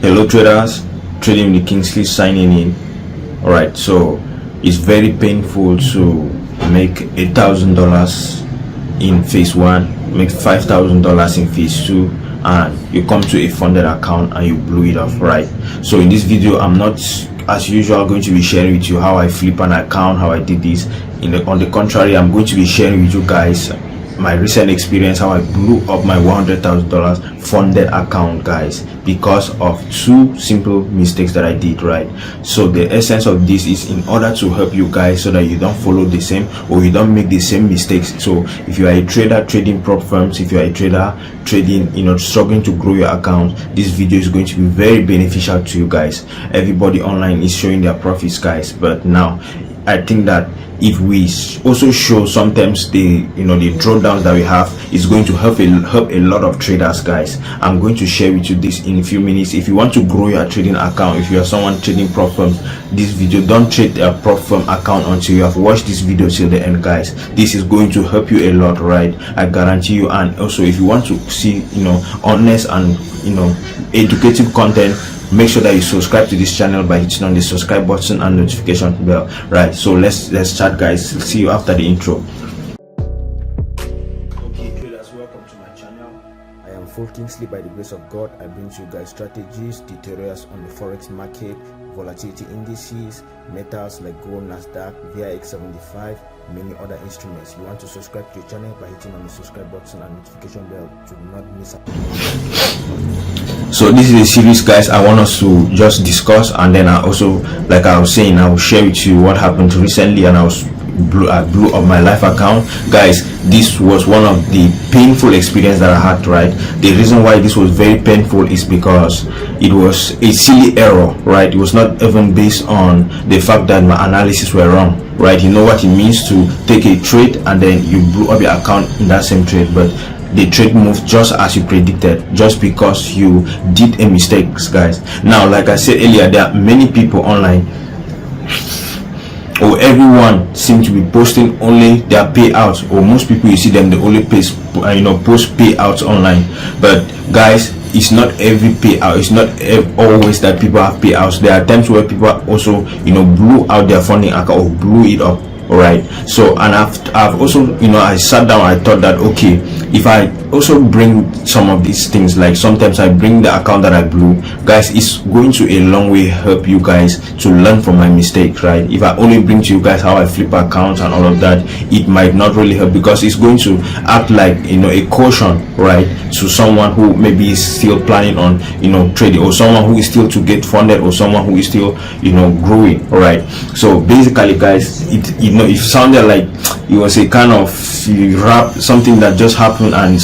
Hello traders, trading with Kingsley signing in. Alright, so it's very painful to make $1,000 in phase 1, make $5,000 in phase 2, and you come to a funded account and you blew it off, right? So in this video, I'm not as usual going to be sharing with you how I flip an account, how I did this. On the contrary, I'm going to be sharing with you guys my recent experience, how I blew up my $100,000 funded account, guys, because of two simple mistakes that I did, right? So the essence of this is in order to help you guys so that you don't follow the same or you don't make the same mistakes. So if you are a trader trading prop firms, if you are a trader trading, struggling to grow your account, this video is going to be very beneficial to you guys. Everybody online is showing their profits, guys, but now I think that if we also show sometimes the drawdowns that we have, is going to help a lot of traders, guys. I'm going to share with you this in a few minutes. If you want to grow your trading account, if you are someone trading prop firms, this video, don't trade a prop firm account until you have watched this video till the end, guys. This is going to help you a lot, right? I guarantee you. And also, if you want to see honest and educative content, make sure that you subscribe to this channel by hitting on the subscribe button and notification bell, right? So let's start, guys. See you after the intro. Okay traders, welcome to my channel. I am Full Kingsley. By the grace of God, I bring to you guys strategies, tutorials on the forex market, volatility indices, metals like gold, Nasdaq, VIX 75, many other instruments. You want to subscribe to your channel by hitting on the subscribe button and notification bell to not miss out. So this is a series, guys, I want us to just discuss, and then I also, like I was saying, I will share with you what happened recently, and I blew up my life account, guys. This was one of the painful experience that I had, right? The reason why this was very painful is because it was a silly error, right? It was not even based on the fact that my analysis were wrong, right? You know what it means to take a trade and then you blew up your account in that same trade, but the trade moved just as you predicted, just because you did a mistake, guys. Now, like I said earlier, there are many people online, or everyone seems to be posting only their payouts, or most people, you see them, they only post payouts online. But guys, it's not every payout, it's not always that people have payouts. There are times where people also blew out their funding account or blew it up. All right, so, and I've also I sat down, I thought that, okay, if I also bring some of these things, like sometimes I bring the account that I blew, guys, it's going to a long way help you guys to learn from my mistakes, right? If I only bring to you guys how I flip accounts and all of that, it might not really help, because it's going to act like a caution, right, to someone who maybe is still planning on trading, or someone who is still to get funded, or someone who is still growing. All right, so basically, guys, it sounded like it was a kind of rap, something that just happened, and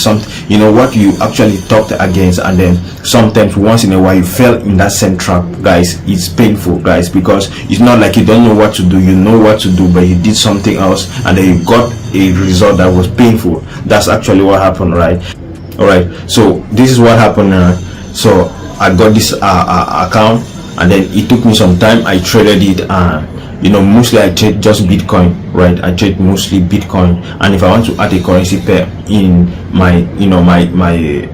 what you actually talked against, and then sometimes once in a while you fell in that same trap, guys. It's painful, guys, because it's not like you don't know what to do, you know what to do, but you did something else and then you got a result that was painful. That's actually what happened, right? All right, so this is what happened. So I got this account, and then it took me some time. I traded it, mostly I trade just Bitcoin, right? I trade mostly Bitcoin, and if I want to add a currency pair in my my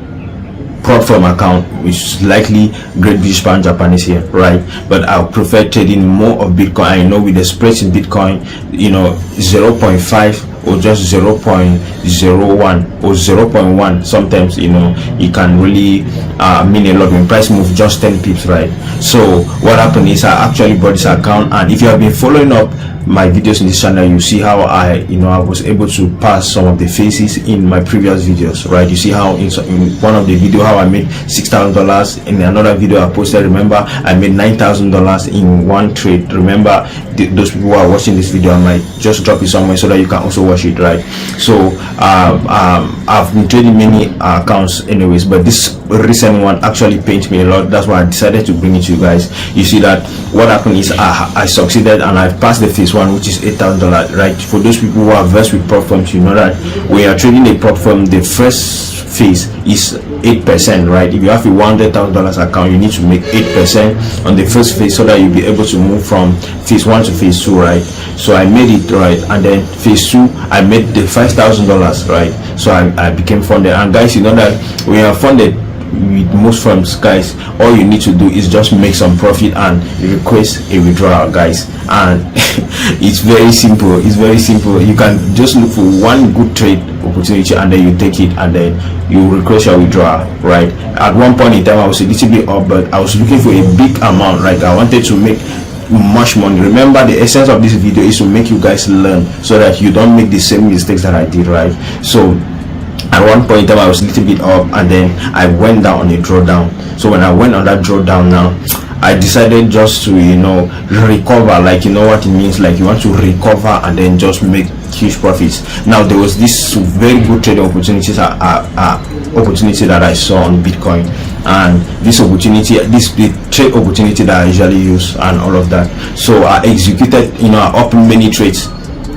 prop firm account, which is likely Great British Pound Japanese here, right? But I'll prefer trading more of Bitcoin. I know with the spreads in Bitcoin, 0.5 or just 0.01 or 0.1, sometimes it can really mean a lot when price move just 10 pips, right? So what happened is I actually bought this account, and if you have been following up my videos in this channel, you see how I was able to pass some of the phases in my previous videos, right? You see how in one of the video how I made $6,000. In another video I posted, remember, I made $9,000 in one trade. Remember, those people who are watching this video, I might just drop it somewhere so that you can also watch it, right? So I've been trading many accounts anyways, but this recent one actually pained me a lot. That's why I decided to bring it to you guys. You see that what happened is I succeeded, and I passed the phase 1, which is $8,000, right? For those people who are versed with prop firms, you know that when you are trading a prop firm, the first phase is 8%, right? If you have a $100,000 account, you need to make 8% on the first phase so that you'll be able to move from phase 1 to phase 2, right? So I made it, right? And then phase 2, I made the $5,000, right? So I became funded. And guys, you know that when you are funded, with most firms, guys, all you need to do is just make some profit and request a withdrawal, guys. And it's very simple. It's very simple. You can just look for one good trade opportunity and then you take it and then you request your withdrawal, right? At one point in time I was a little bit up, but I was looking for a big amount, right? I wanted to make much money. Remember, the essence of this video is to make you guys learn so that you don't make the same mistakes that I did, right? So at one point in time I was a little bit up and then I went down on a drawdown. So when I went on that drawdown, now I decided just to, you know, recover. Like, you know what it means, like you want to recover and then just make huge profits. Now there was this very good trading opportunity that I saw on Bitcoin, and this opportunity, this trade opportunity that I usually use and all of that. So I executed, you know, I opened many trades,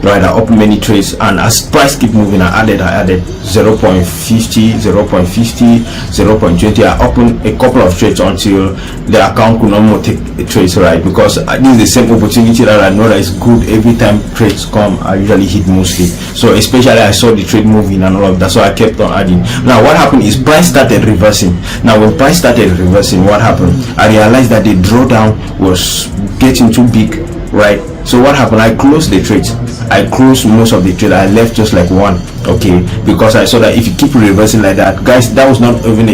right? I opened many trades, and as price keep moving, I added 0.50, 0.20. I opened a couple of trades until the account could no more take trades, right? Because this is the same opportunity that I know that is good. Every time trades come, I usually hit mostly. So especially I saw the trade moving and all of that, so I kept on adding. Now what happened is price started reversing. Now when price started reversing, what happened? I realized that the drawdown was getting too big, right? So what happened? I closed the trades. I closed most of the trade. I left just like one, okay, because I saw that if you keep reversing like that, guys, that was not even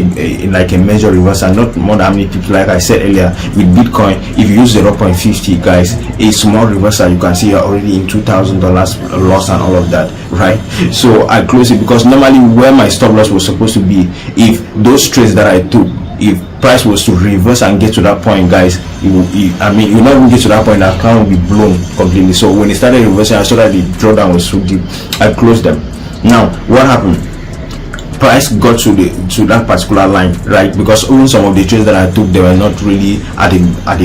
like a major reversal, not more than how many people. Like I said earlier, with Bitcoin, if you use 0.50, guys, a small reversal, you can see you're already in $2,000 loss and all of that, right? So I closed it because normally where my stop loss was supposed to be, if those trades that I took, if price was to reverse and get to that point, guys, you not even get to that point, the account will be blown completely. So when it started reversing, I saw that the drawdown was so deep, I closed them. Now what happened? Price got to that particular line, right? Because even some of the trades that I took, they were not really at a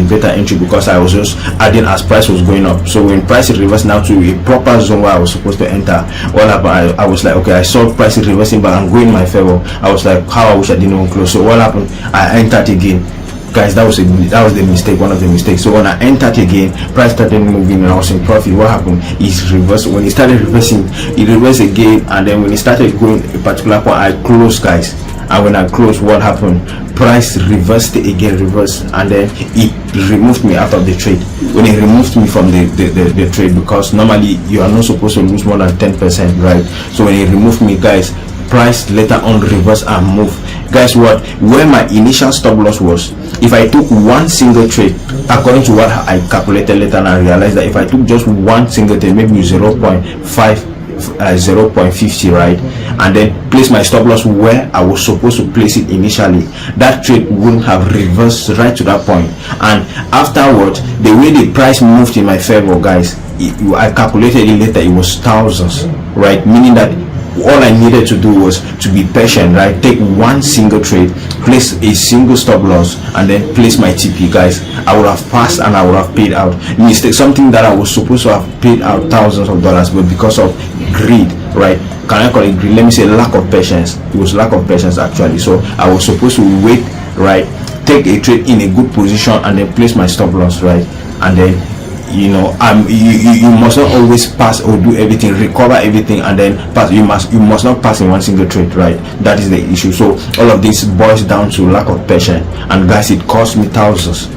better entry because I was just adding as price was going up. So when price reversed now to a proper zone where I was supposed to enter, what happened? I was like, okay, I saw price reversing but I'm going in my favor. I was like, how I wish I didn't even close. So what happened? I entered again, guys. That was the mistake, one of the mistakes. So when I entered again, price started moving and I was in profit. What happened is reversed. When it started reversing, it reversed again, and then when it started going a particular point, I closed, guys. And when I closed, what happened? Price reversed again, and then it removed me out of the trade. When it removed me from the trade, because normally you are not supposed to lose more than 10%, right? So when it removed me, guys, price later on reverse and move. Guys, what, where my initial stop loss was, if I took one single trade, according to what I calculated later, and I realized that if I took just one single trade, maybe 0.50, right, and then place my stop loss where I was supposed to place it initially, that trade wouldn't have reversed right to that point. And afterwards, the way the price moved in my favor, guys, I calculated it later, it was thousands, right? Meaning that all I needed to do was to be patient, right? Take one single trade, place a single stop loss, and then place my TP, guys. I would have passed and I would have paid out. Mistake, something that I was supposed to have paid out thousands of dollars, but because of greed, right? Can I call it greed? Let me say lack of patience. It was lack of patience actually. So I was supposed to wait, right? Take a trade in a good position and then place my stop loss, right? And then, you know, you must not always pass or do everything, recover everything and then pass. You must not pass in one single trade, right? That is the issue. So all of this boils down to lack of patience, and guys, it cost me thousands.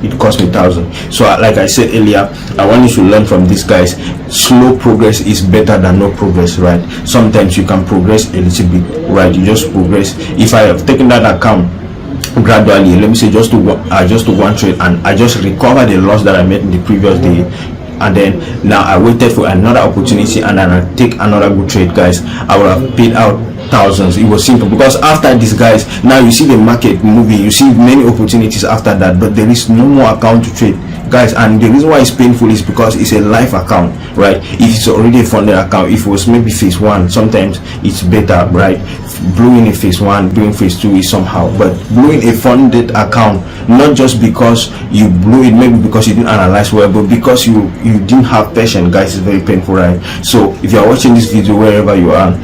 So like I said earlier, I want you to learn from this, guys. Slow progress is better than no progress, right? Sometimes you can progress a little bit, right? You just progress. If I have taken that account gradually, let me say just to one trade, and I just recovered the loss that I made in the previous day, and then now I waited for another opportunity and then I take another good trade, guys, I would have paid out thousands. It was simple, because after this, guys, now you see the market moving, you see many opportunities after that, but there is no more account to trade, guys. And the reason why it's painful is because it's a live account, right? If it's already a funded account, if it was maybe phase one, sometimes it's better, right? Blowing a phase one, doing phase two is somehow, but blowing a funded account, not just because you blew it, maybe because you didn't analyze well, but because you didn't have patience, guys, is very painful, right? So if you are watching this video, wherever you are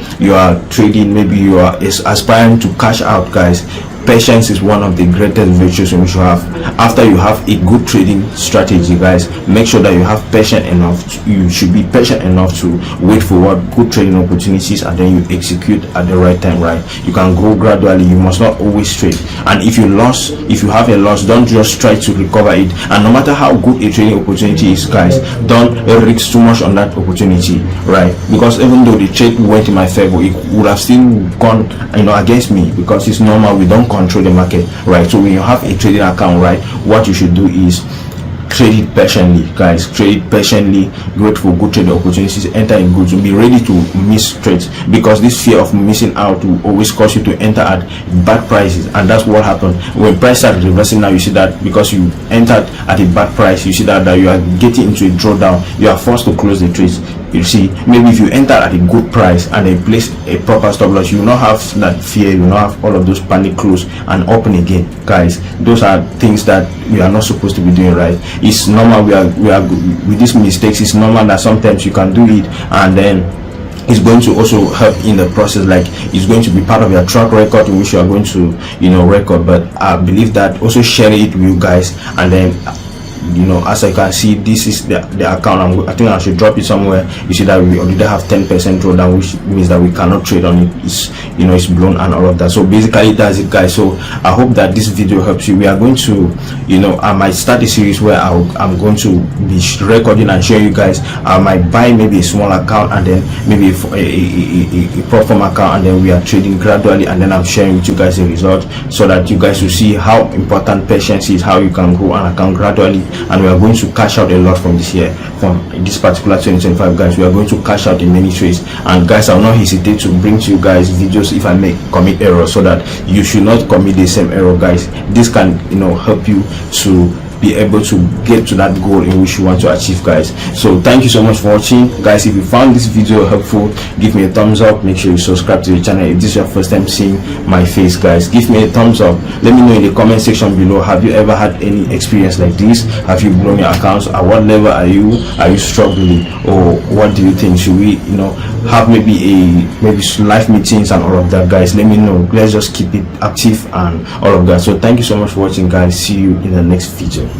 trading, maybe you are aspiring to cash out, guys, patience is one of the greatest virtues you should have. After you have a good trading strategy, guys, make sure that you have patient enough you should be patient enough to wait for what good trading opportunities, and then you execute at the right time, right? You can grow gradually. You must not always trade, and if you have a loss, don't just try to recover it. And no matter how good a trading opportunity is, guys, don't risk too much on that opportunity, right? Because even though the trade went in my favor, it would have still gone, against me, because it's normal. We don't control the market, right? So when you have a trading account, right, what you should do is trade it patiently, guys. Trade it patiently, wait for good trading opportunities, enter in goods, be ready to miss trades, because this fear of missing out will always cause you to enter at bad prices. And that's what happened when price started reversing. Now you see that because you entered at a bad price, you see that you are getting into a drawdown, you are forced to close the trades. You see, maybe if you enter at a good price and then place a proper stop loss, you will not have that fear, you will not have all of those panic close and open again, guys. Those are things that we are not supposed to be doing, right? It's normal. We are with these mistakes. It's normal that sometimes you can do it, and then it's going to also help in the process. Like, it's going to be part of your track record in which you are going to record. But I believe that also share it with you guys, and then as I can see, this is the account. I think I should drop it somewhere. You see that we already have 10% drawdown, which means that we cannot trade on it. It's blown and all of that. So basically that's it, guys. So I hope that this video helps you. We are going to I might start a series where I'm going to be recording and showing you guys. I might buy maybe a small account, and then maybe a platform account, and then we are trading gradually, and then I'm sharing with you guys the result, so that you guys will see how important patience is, how you can grow an account gradually. And we are going to cash out a lot from this year, from this particular 2025, guys. We are going to cash out in many trades, and guys, I will not hesitate to bring to you guys videos if I commit errors, so that you should not commit the same error, guys. This can help you to be able to get to that goal in which you want to achieve, guys. So thank you so much for watching, guys. If you found this video helpful, give me a thumbs up. Make sure you subscribe to the channel if this is your first time seeing my face, guys. Give me a thumbs up. Let me know in the comment section below, have you ever had any experience like this? Have you blown your accounts? At what level are you struggling, or what do you think? Should we have maybe live meetings and all of that, guys? Let me know. Let's just keep it active and all of that. So thank you so much for watching, guys. See you in the next video.